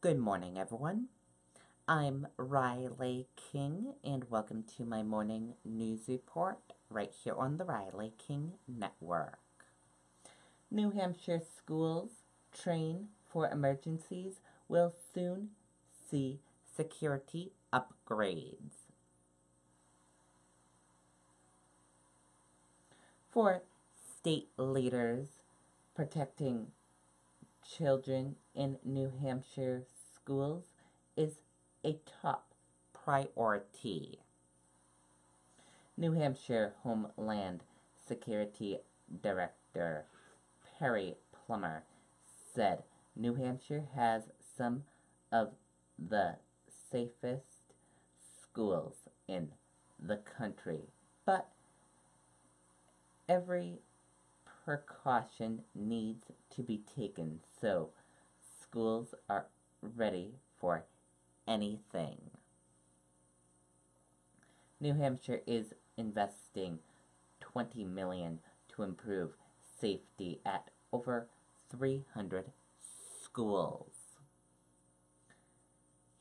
Good morning, everyone. I'm Riley King, and welcome to my morning news report right here on the Riley King Network. New Hampshire schools train for emergencies will soon see security upgrades. For state leaders, protecting children in New Hampshire schools is a top priority. New Hampshire Homeland Security Director Perry Plummer said New Hampshire has some of the safest schools in the country, but every precaution needs to be taken so schools are ready for anything. New Hampshire is investing $20 million to improve safety at over 300 schools.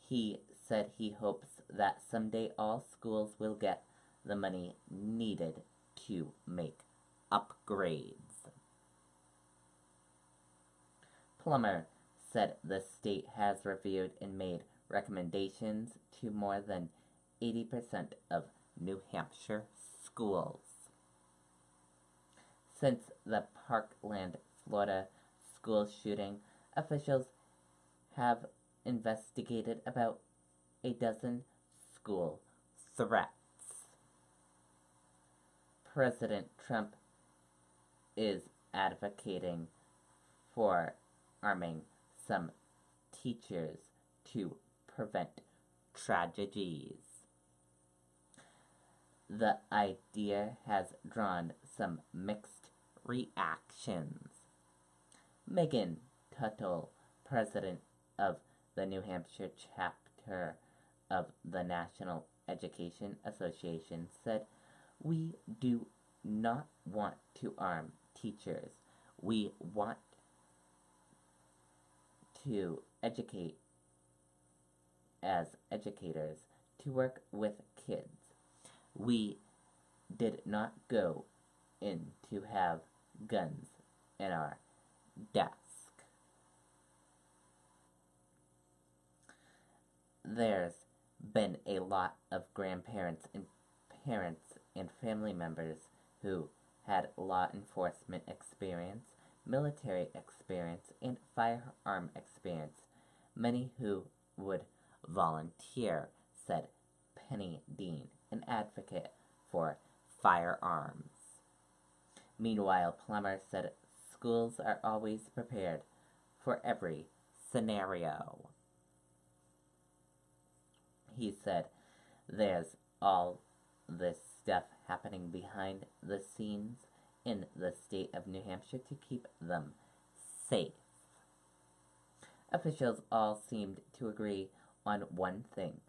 He said he hopes that someday all schools will get the money needed to make upgrades. Plummer said the state has reviewed and made recommendations to more than 80% of New Hampshire schools. Since the Parkland, Florida school shooting, officials have investigated about a dozen school threats. President Trump is advocating for arming some teachers to prevent tragedies. The idea has drawn some mixed reactions. Megan Tuttle, president of the New Hampshire chapter of the National Education Association, said, "We do not want to arm teachers. We want to educate as educators to work with kids. We did not go in to have guns in our desk." There's been a lot of grandparents and parents and family members who had law enforcement experience, military experience, and firearm experience, many who would volunteer, said Penny Dean, an advocate for firearms. Meanwhile, Plummer said schools are always prepared for every scenario. He said there's all this stuff happening behind the scenes in the state of New Hampshire to keep them safe. Officials all seemed to agree on one thing: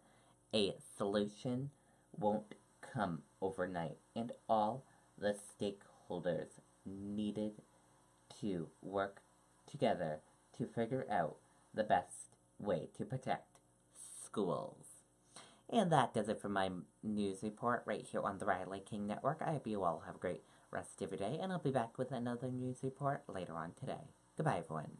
a solution won't come overnight, and all the stakeholders needed to work together to figure out the best way to protect schools. And that does it for my news report right here on the Riley King Network. I hope you all have a great rest of your day, and I'll be back with another news report later on today. Goodbye, everyone.